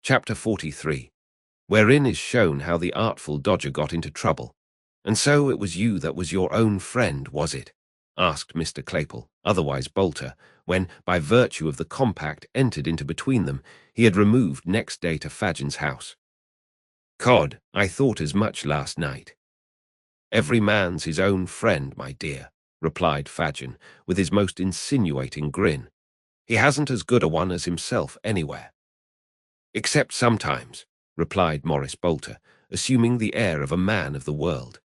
Chapter 43, wherein is shown how the artful Dodger got into trouble. "And so it was you that was your own friend, was it?" asked Mr. Claypole, otherwise Bolter, when, by virtue of the compact entered into between them, he had removed next day to Fadgen's house. "Cod, I thought as much last night." "Every man's his own friend, my dear," replied Fadgen, with his most insinuating grin. "He hasn't as good a one as himself anywhere." "Except sometimes," replied Maurice Bolter, assuming the air of a man of the world.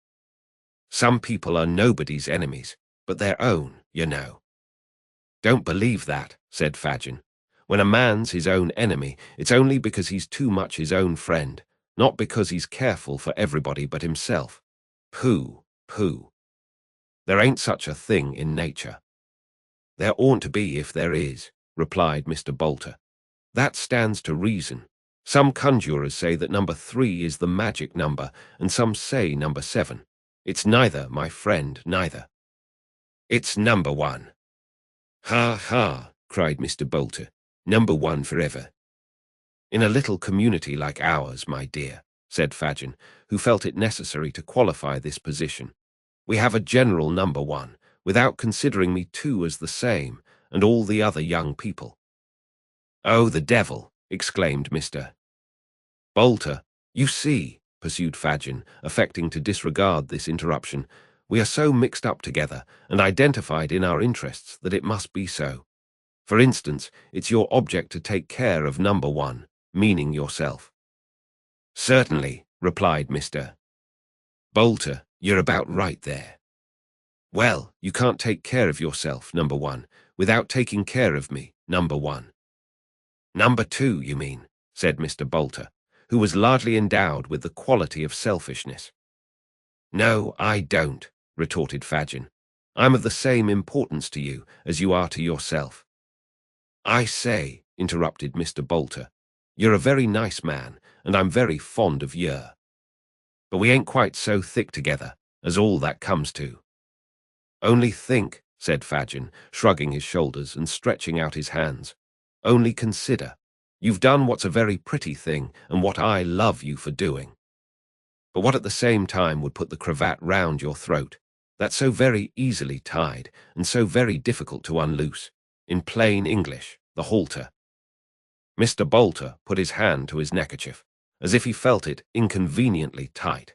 "Some people are nobody's enemies, but their own, you know." "Don't believe that," said Fadgen. "When a man's his own enemy, it's only because he's too much his own friend, not because he's careful for everybody but himself. Pooh, pooh. There ain't such a thing in nature." "There oughtn't to be if there is," replied Mr. Bolter. "That stands to reason. Some conjurers say that number 3 is the magic number, and some say number 7. It's neither, my friend, neither. It's number 1. "Ha, ha," cried Mr. Bolter. "Number 1 forever." "In a little community like ours, my dear," said Fadgen, who felt it necessary to qualify this position, "we have a general number 1, without considering me too as the same, and all the other young people." "Oh, the devil!" exclaimed Mr. Bolter. "You see," pursued Fadgen, affecting to disregard this interruption, "we are so mixed up together and identified in our interests that it must be so. For instance, it's your object to take care of number 1, meaning yourself." "Certainly," replied Mr. Bolter, "you're about right there." "Well, you can't take care of yourself, number 1, without taking care of me, number 1. "Number 2, you mean," said Mr. Bolter, who was largely endowed with the quality of selfishness. "No, I don't," retorted Fadgen. "I'm of the same importance to you as you are to yourself." "I say," interrupted Mr. Bolter, "you're a very nice man, and I'm very fond of yer. But we ain't quite so thick together as all that comes to." "Only think," said Fadgen, shrugging his shoulders and stretching out his hands. "Only consider. You've done what's a very pretty thing, and what I love you for doing. But what at the same time would put the cravat round your throat, that's so very easily tied, and so very difficult to unloose. In plain English, the halter." Mr. Bolter put his hand to his neckerchief, as if he felt it inconveniently tight,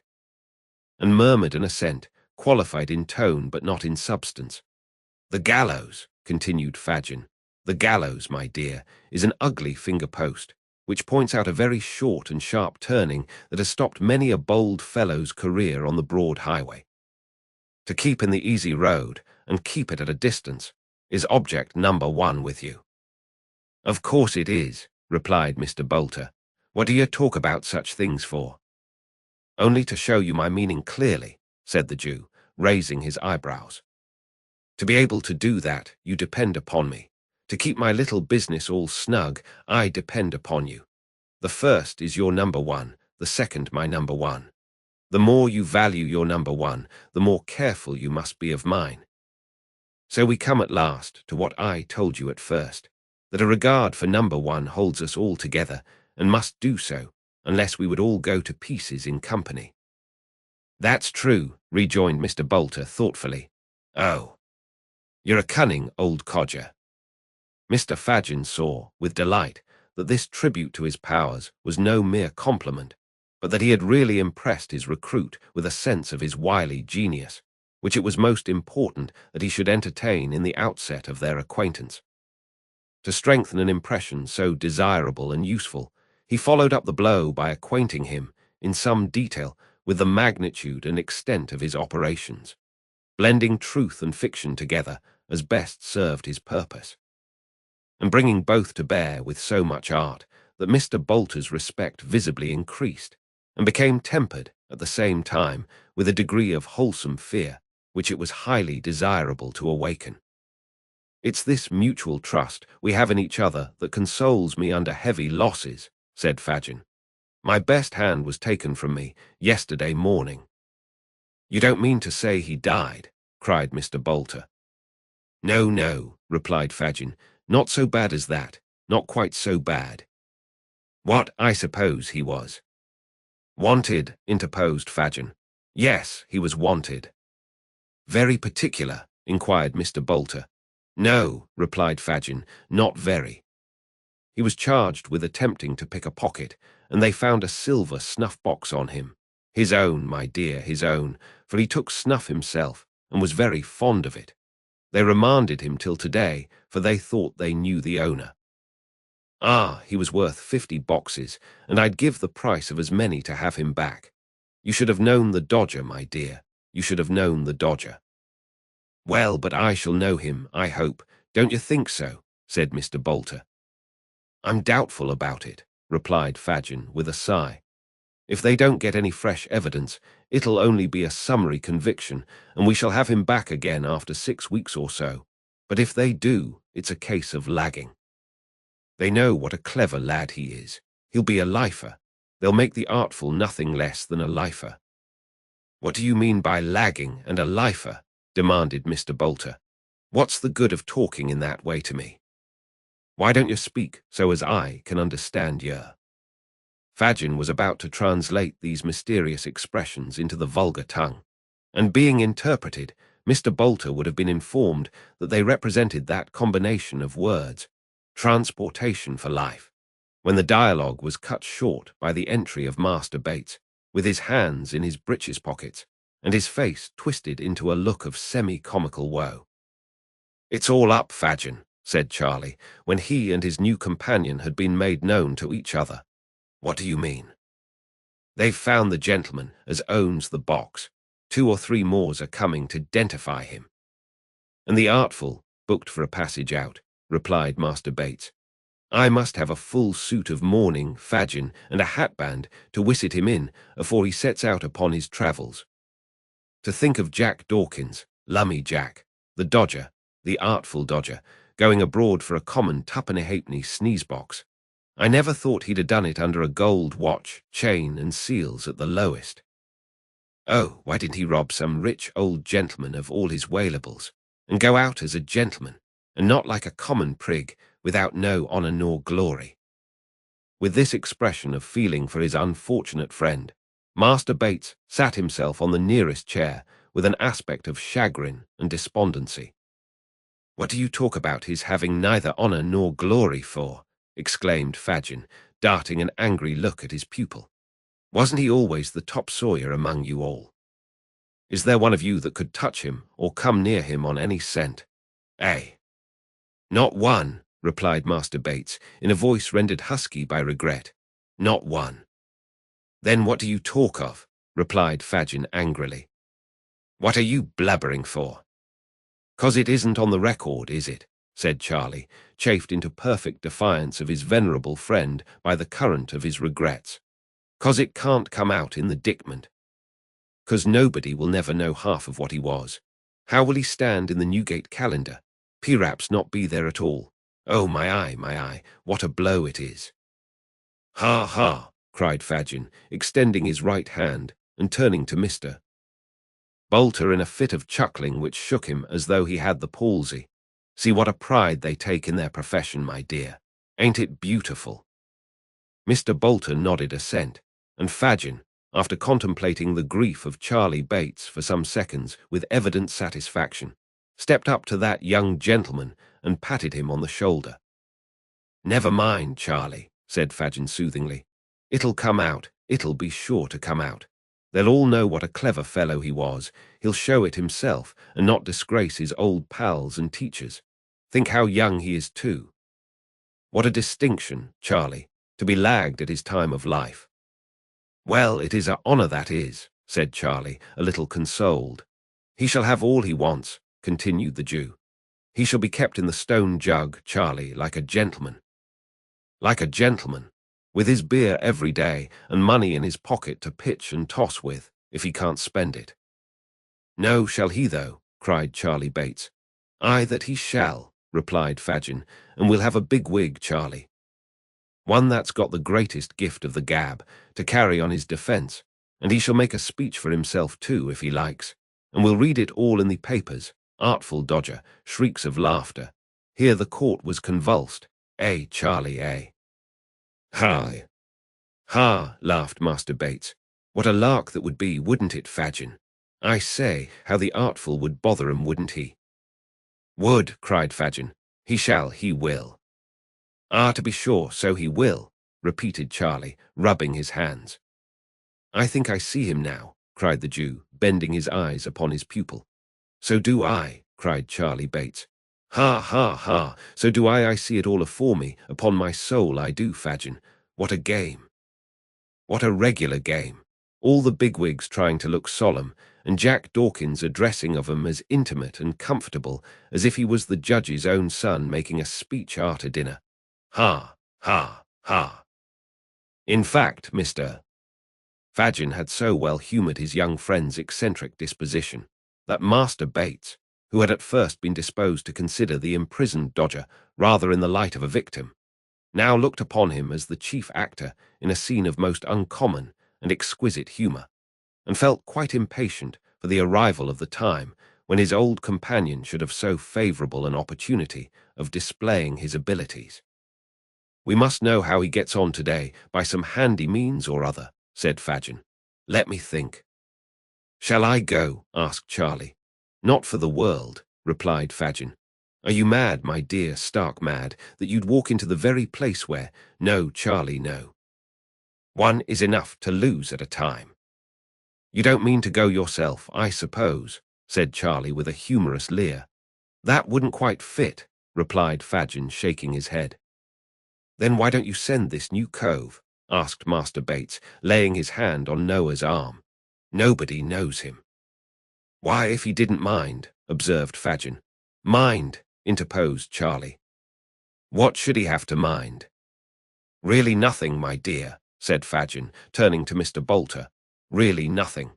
and murmured an assent, qualified in tone but not in substance. "The gallows," continued Fadgen. "The gallows, my dear, is an ugly finger-post, which points out a very short and sharp turning that has stopped many a bold fellow's career on the broad highway. To keep in the easy road, and keep it at a distance, is object number 1 with you." "Of course it is," replied Mr. Bolter. "What do you talk about such things for?" "Only to show you my meaning clearly," said the Jew, raising his eyebrows. "To be able to do that, you depend upon me. To keep my little business all snug, I depend upon you. The first is your number 1, the second my number 1. The more you value your number 1, the more careful you must be of mine. So we come at last to what I told you at first, that a regard for number 1 holds us all together, and must do so, unless we would all go to pieces in company." "That's true," rejoined Mr. Bolter thoughtfully. "Oh, you're a cunning old codger." Mr. Fadgen saw, with delight, that this tribute to his powers was no mere compliment, but that he had really impressed his recruit with a sense of his wily genius, which it was most important that he should entertain in the outset of their acquaintance. To strengthen an impression so desirable and useful, he followed up the blow by acquainting him, in some detail, with the magnitude and extent of his operations, blending truth and fiction together as best served his purpose, and bringing both to bear with so much art that Mr. Bolter's respect visibly increased, and became tempered, at the same time, with a degree of wholesome fear, which it was highly desirable to awaken. "It's this mutual trust we have in each other that consoles me under heavy losses," said Fadgen. "My best hand was taken from me yesterday morning." "You don't mean to say he died?" cried Mr. Bolter. "No, no," replied Fadgen. "Not so bad as that. Not quite so bad." What, I suppose he was. Wanted, interposed Fagin. Yes, he was wanted. Very particular, inquired Mr. Bolter. No, replied Fagin, not very. He was charged with attempting to pick a pocket, and they found a silver snuff-box on him. His own, my dear, his own, for he took snuff himself, and was very fond of it. They remanded him till today, for they thought they knew the owner. Ah, he was worth 50 boxes, and I'd give the price of as many to have him back. You should have known the dodger, my dear. You should have known the dodger. Well, but I shall know him, I hope. Don't you think so? Said Mr. Bolter. I'm doubtful about it, replied Fagin with a sigh. If they don't get any fresh evidence, it'll only be a summary conviction, and we shall have him back again after 6 weeks or so. But if they do, it's a case of lagging. They know what a clever lad he is. He'll be a lifer. They'll make the artful nothing less than a lifer. What do you mean by lagging and a lifer? Demanded Mr. Bolter. What's the good of talking in that way to me? Why don't you speak so as I can understand you? Fagin was about to translate these mysterious expressions into the vulgar tongue, and being interpreted, Mr. Bolter would have been informed that they represented that combination of words, transportation for life, when the dialogue was cut short by the entry of Master Bates, with his hands in his breeches pockets, and his face twisted into a look of semi-comical woe. It's all up, Fagin, said Charlie, when he and his new companion had been made known to each other. What do you mean? They've found the gentleman as owns the box. 2 or 3 more are coming to identify him. And the artful booked for a passage out, replied Master Bates. I must have a full suit of mourning, Fagin, and a hatband to whisset him in afore he sets out upon his travels. To think of Jack Dawkins, Lummy Jack, the dodger, the artful dodger, going abroad for a common twopenny-halfpenny sneeze-box. I never thought he'd have done it under a gold watch, chain, and seals at the lowest. Oh, why didn't he rob some rich old gentleman of all his whaleables, and go out as a gentleman, and not like a common prig, without no honour nor glory? With this expression of feeling for his unfortunate friend, Master Bates sat himself on the nearest chair with an aspect of chagrin and despondency. What do you talk about his having neither honour nor glory for? Exclaimed Fagin, darting an angry look at his pupil. Wasn't he always the top sawyer among you all? Is there one of you that could touch him or come near him on any scent? Eh? Not one, replied Master Bates, in a voice rendered husky by regret. Not one. Then what do you talk of? Replied Fagin angrily. What are you blabbering for? 'Cause it isn't on the record, is it? Said Charlie, chafed into perfect defiance of his venerable friend by the current of his regrets. 'Cause it can't come out in the Dickment. 'Cause nobody will never know half of what he was. How will he stand in the Newgate calendar? Perhaps not be there at all. Oh, my eye, what a blow it is. Ha, ha, cried Fagin, extending his right hand and turning to Mr. Bolter in a fit of chuckling which shook him as though he had the palsy. See what a pride they take in their profession, my dear. Ain't it beautiful? Mr. Bolter nodded assent, and Fagin, after contemplating the grief of Charlie Bates for some seconds with evident satisfaction, stepped up to that young gentleman and patted him on the shoulder. Never mind, Charlie, said Fagin soothingly. It'll come out. It'll be sure to come out. They'll all know what a clever fellow he was. He'll show it himself and not disgrace his old pals and teachers. Think how young he is too. What a distinction, Charlie, to be lagged at his time of life. Well, it is a honour that is, said Charlie, a little consoled. He shall have all he wants, continued the Jew. He shall be kept in the stone jug, Charlie, like a gentleman. Like a gentleman, with his beer every day and money in his pocket to pitch and toss with, if he can't spend it. No, shall he, though? Cried Charlie Bates. Aye, that he shall, replied Fagin, and we'll have a big wig, Charlie. One that's got the greatest gift of the gab, to carry on his defence, and he shall make a speech for himself too, if he likes, and we'll read it all in the papers. Artful dodger, shrieks of laughter. Here the court was convulsed. Eh, Charlie, eh? Hi, "Ha!" laughed Master Bates. "What a lark that would be, wouldn't it, Fagin? I say, how the Artful would bother 'em, wouldn't he?" "Would," cried Fagin. He will." "Ah, to be sure, so he will," repeated Charlie, rubbing his hands. "I think I see him now," cried the Jew, bending his eyes upon his pupil. "So do I," cried Charlie Bates. "Ha, ha, ha, so do I see it all afore me, upon my soul I do, Fagin. What a game! What a regular game! All the bigwigs trying to look solemn, and Jack Dawkins addressing of 'em as intimate and comfortable as if he was the judge's own son making a speech arter dinner. Ha, ha, ha. In fact, Mr. Fagin had so well humoured his young friend's eccentric disposition that Master Bates, who had at first been disposed to consider the imprisoned Dodger rather in the light of a victim, now looked upon him as the chief actor in a scene of most uncommon and exquisite humour, and felt quite impatient for the arrival of the time when his old companion should have so favourable an opportunity of displaying his abilities. "We must know how he gets on today by some handy means or other," said Fagin. "Let me think." "Shall I go?" asked Charlie. "Not for the world," replied Fagin. "Are you mad, my dear, stark mad, that you'd walk into the very place where— No, Charlie, no. One is enough to lose at a time." "You don't mean to go yourself, I suppose," said Charlie with a humorous leer. "That wouldn't quite fit," replied Fagin, shaking his head. "Then why don't you send this new cove?" asked Master Bates, laying his hand on Noah's arm. "Nobody knows him." "Why, if he didn't mind," observed Fagin. "Mind," interposed Charlie. "What should he have to mind?" "Really nothing, my dear," said Fagin, turning to Mr. Bolter. "Really nothing."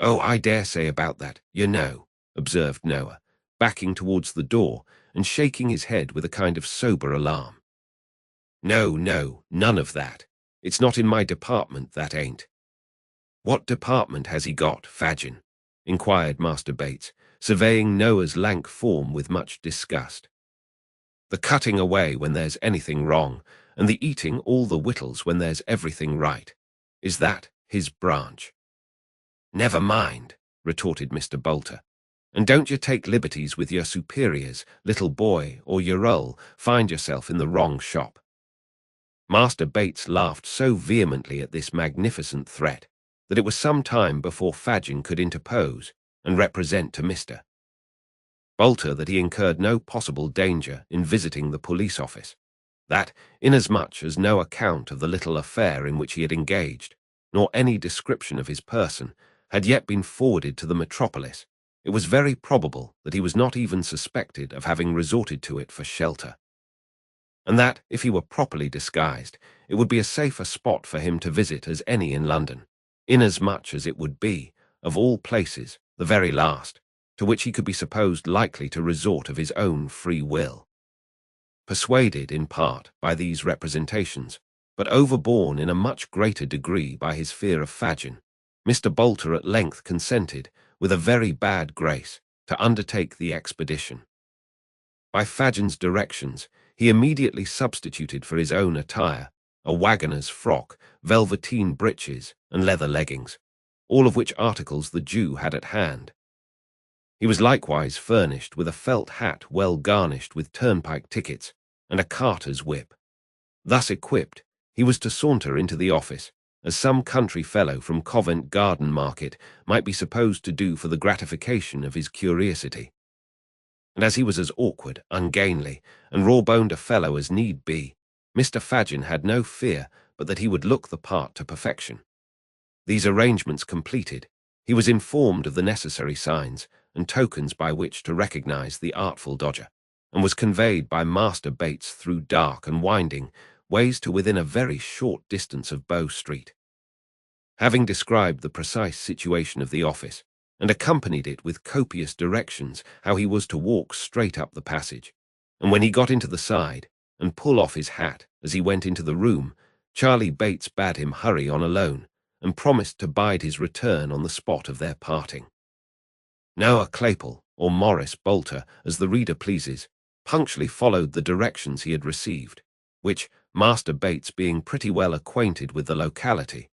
"Oh, I dare say about that, you know," observed Noah, backing towards the door and shaking his head with a kind of sober alarm. "No, no, none of that. It's not in my department, that ain't." "What department has he got, Fagin?" inquired Master Bates, surveying Noah's lank form with much disgust. "The cutting away when there's anything wrong, and the eating all the wittles when there's everything right. Is that his branch?" "Never mind," retorted Mr. Bolter. "And don't you take liberties with your superiors, little boy, or you'll find yourself in the wrong shop." Master Bates laughed so vehemently at this magnificent threat that it was some time before Fagin could interpose and represent to Mr. Bolter that he incurred no possible danger in visiting the police office, that, inasmuch as no account of the little affair in which he had engaged, nor any description of his person, had yet been forwarded to the metropolis, it was very probable that he was not even suspected of having resorted to it for shelter, and that, if he were properly disguised, it would be a safer spot for him to visit as any in London, inasmuch as it would be, of all places, the very last, to which he could be supposed likely to resort of his own free will. Persuaded, in part, by these representations, but overborne in a much greater degree by his fear of Fagin, Mr. Bolter at length consented, with a very bad grace, to undertake the expedition. By Fagin's directions, he immediately substituted for his own attire a waggoner's frock, velveteen breeches, and leather leggings, all of which articles the Jew had at hand. He was likewise furnished with a felt hat well garnished with turnpike tickets, and a carter's whip. Thus equipped, he was to saunter into the office, as some country fellow from Covent Garden Market might be supposed to do for the gratification of his curiosity. And as he was as awkward, ungainly, and raw-boned a fellow as need be, Mr. Fagin had no fear but that he would look the part to perfection. These arrangements completed, he was informed of the necessary signs and tokens by which to recognize the artful Dodger, and was conveyed by Master Bates through dark and winding ways to within a very short distance of Bow Street. Having described the precise situation of the office, and accompanied it with copious directions how he was to walk straight up the passage, and when he got into the side, and pull off his hat as he went into the room, Charlie Bates bade him hurry on alone, and promised to bide his return on the spot of their parting. Noah Claypole, or Morris Bolter, as the reader pleases, punctually followed the directions he had received, which, Master Bates, being pretty well acquainted with the locality,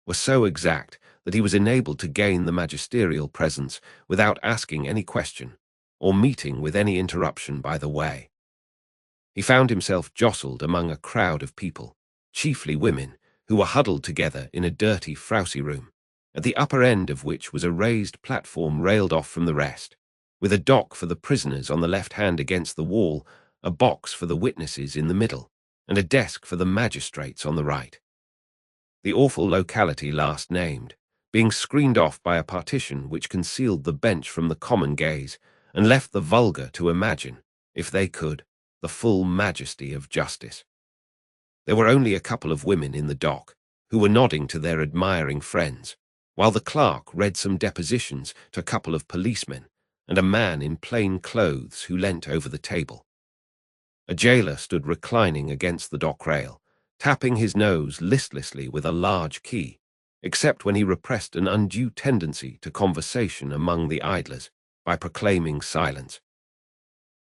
was so exact that he was enabled to gain the magisterial presence without asking any question or meeting with any interruption by the way. He found himself jostled among a crowd of people, chiefly women, who were huddled together in a dirty, frowsy room, at the upper end of which was a raised platform railed off from the rest, with a dock for the prisoners on the left hand against the wall, a box for the witnesses in the middle, and a desk for the magistrates on the right. The awful locality last named, being screened off by a partition which concealed the bench from the common gaze, and left the vulgar to imagine, if they could, the full majesty of justice. There were only a couple of women in the dock, who were nodding to their admiring friends, while the clerk read some depositions to a couple of policemen, and a man in plain clothes who leant over the table. A jailer stood reclining against the dock rail, tapping his nose listlessly with a large key, except when he repressed an undue tendency to conversation among the idlers by proclaiming silence,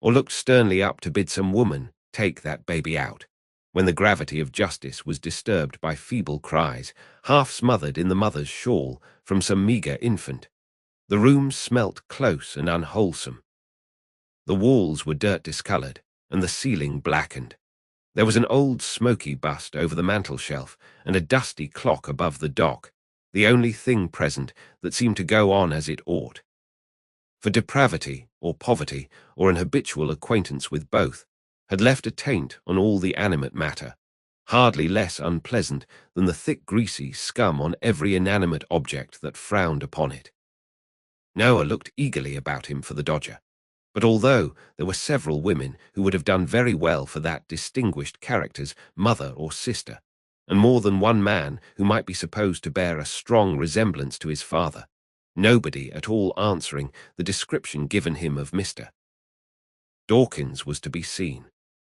or looked sternly up to bid some woman take that baby out, when the gravity of justice was disturbed by feeble cries, half smothered in the mother's shawl, from some meagre infant. The room smelt close and unwholesome. The walls were dirt-discoloured, and the ceiling blackened. There was an old smoky bust over the mantel-shelf, and a dusty clock above the dock, the only thing present that seemed to go on as it ought. For depravity, or poverty, or an habitual acquaintance with both, had left a taint on all the animate matter, hardly less unpleasant than the thick greasy scum on every inanimate object that frowned upon it. Noah looked eagerly about him for the Dodger, but although there were several women who would have done very well for that distinguished character's mother or sister, and more than one man who might be supposed to bear a strong resemblance to his father, nobody at all answering the description given him of Mr. Dawkins was to be seen.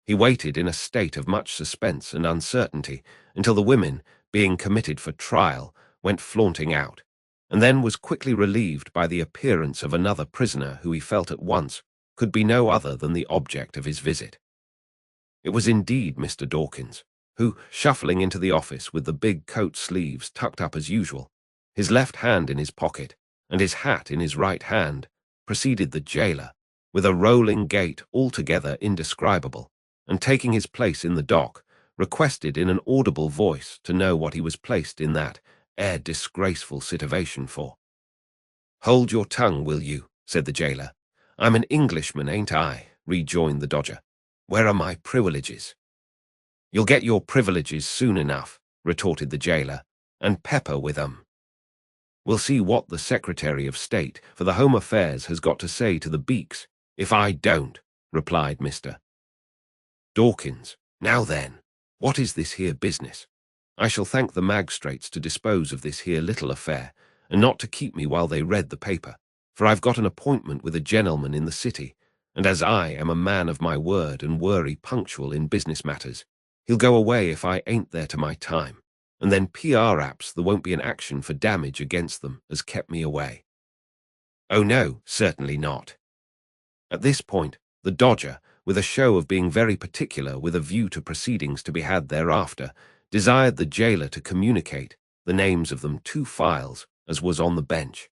He waited in a state of much suspense and uncertainty until the women, being committed for trial, went flaunting out, and then was quickly relieved by the appearance of another prisoner who he felt at once could be no other than the object of his visit. It was indeed Mr. Dawkins, who, shuffling into the office with the big coat sleeves tucked up as usual, his left hand in his pocket, and his hat in his right hand, preceded the jailer, with a rolling gait altogether indescribable, and taking his place in the dock, requested in an audible voice to know what he was placed in that disgraceful situation for. "Hold your tongue, will you?" said the jailer. "I'm an Englishman, ain't I?" rejoined the Dodger. "Where are my privileges?" "You'll get your privileges soon enough," retorted the jailer, "and pepper with 'em. We'll see what the Secretary of State for the Home Affairs has got to say to the beaks, if I don't," replied Mr. Dawkins. "Now then, what is this here business? I shall thank the magistrates to dispose of this here little affair, and not to keep me while they read the paper, for I've got an appointment with a gentleman in the city, and as I am a man of my word and worry punctual in business matters, he'll go away if I ain't there to my time, and then PRaps there won't be an action for damage against them as kept me away." "Oh no, certainly not." At this point, the Dodger, with a show of being very particular with a view to proceedings to be had thereafter, desired the jailer to communicate the names of them 2 files as was on the bench,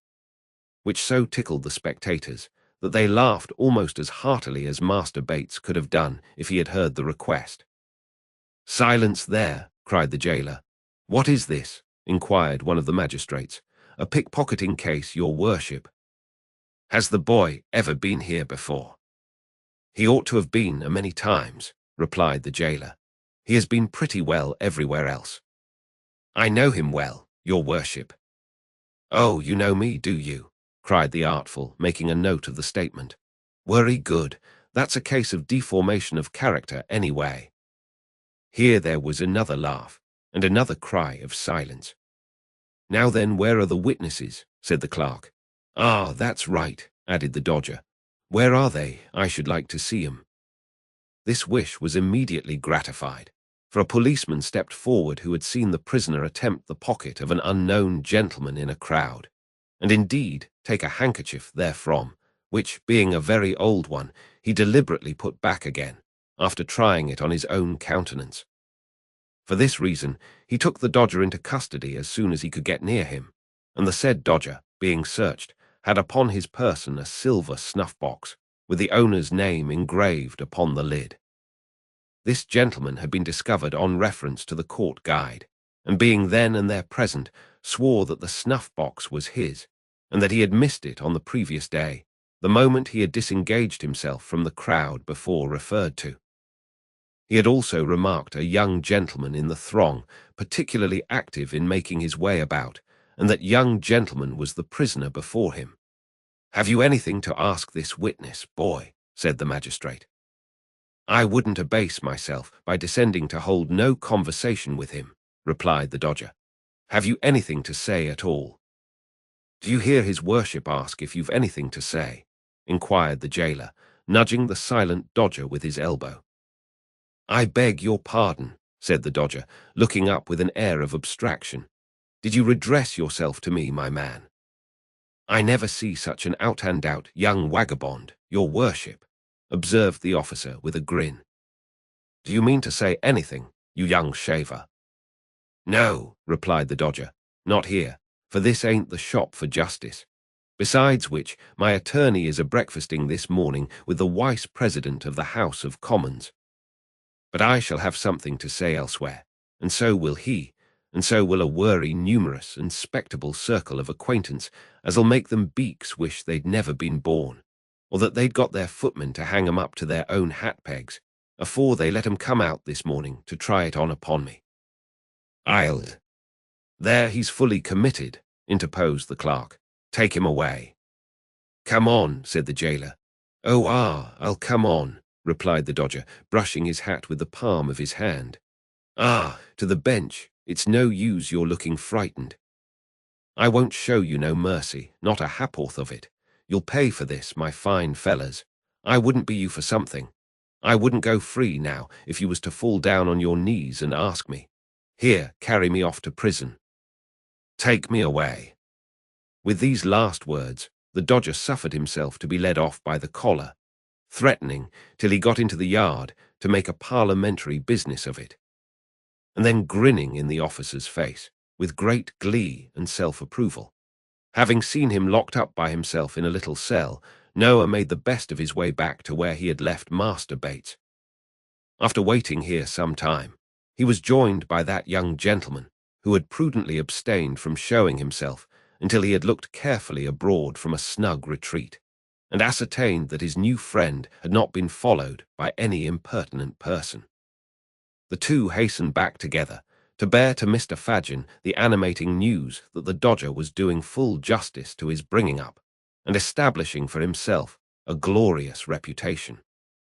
which so tickled the spectators that they laughed almost as heartily as Master Bates could have done if he had heard the request. "Silence there," cried the jailer. "What is this?" inquired one of the magistrates. "A pickpocketing case, your worship." "Has the boy ever been here before?" "He ought to have been a many times," replied the jailer. "He has been pretty well everywhere else." "I know him well, your worship." "Oh, you know me, do you?" cried the artful, making a note of the statement. "Very good. That's a case of deformation of character anyway." Here there was another laugh, and another cry of silence. "Now then, where are the witnesses?" said the clerk. "Ah, that's right," added the Dodger. "Where are they? I should like to see 'em." This wish was immediately gratified, for a policeman stepped forward who had seen the prisoner attempt the pocket of an unknown gentleman in a crowd, and indeed take a handkerchief therefrom, which, being a very old one, he deliberately put back again, after trying it on his own countenance. For this reason, he took the Dodger into custody as soon as he could get near him, and the said Dodger, being searched, had upon his person a silver snuff-box, with the owner's name engraved upon the lid. This gentleman had been discovered on reference to the court guide, and being then and there present, swore that the snuff-box was his, and that he had missed it on the previous day, the moment he had disengaged himself from the crowd before referred to. He had also remarked a young gentleman in the throng, particularly active in making his way about, and that young gentleman was the prisoner before him. "Have you anything to ask this witness, boy?" said the magistrate. "I wouldn't abase myself by descending to hold no conversation with him," replied the Dodger. "Have you anything to say at all?" "Do you hear his worship ask if you've anything to say?" inquired the jailer, nudging the silent Dodger with his elbow. "I beg your pardon," said the Dodger, looking up with an air of abstraction. "Did you redress yourself to me, my man?" "I never see such an out-and-out young vagabond, your worship," observed the officer with a grin. "Do you mean to say anything, you young shaver?" "No," replied the Dodger, "not here, for this ain't the shop for justice. Besides which, my attorney is a-breakfasting this morning with the vice-president of the House of Commons. But I shall have something to say elsewhere, and so will he, and so will a worry numerous and spectable circle of acquaintance as'll make them beaks wish they'd never been born, or that they'd got their footmen to hang 'em up to their own hat-pegs, afore they let 'em come out this morning to try it on upon me." "I'll—" "There, he's fully committed," interposed the clerk. "Take him away." "Come on," said the jailer. I'll come on," replied the Dodger, brushing his hat with the palm of his hand. To the bench. It's no use your looking frightened. I won't show you no mercy, not a ha'porth of it. You'll pay for this, my fine fellers. I wouldn't be you for something. I wouldn't go free now if you was to fall down on your knees and ask me. Here, carry me off to prison. Take me away." With these last words, the Dodger suffered himself to be led off by the collar, threatening, till he got into the yard, to make a parliamentary business of it, and then grinning in the officer's face, with great glee and self-approval. Having seen him locked up by himself in a little cell, Noah made the best of his way back to where he had left Master Bates. After waiting here some time, he was joined by that young gentleman, who had prudently abstained from showing himself until he had looked carefully abroad from a snug retreat, and ascertained that his new friend had not been followed by any impertinent person. The two hastened back together, to bear to Mr. Fadgen the animating news that the Dodger was doing full justice to his bringing up, and establishing for himself a glorious reputation.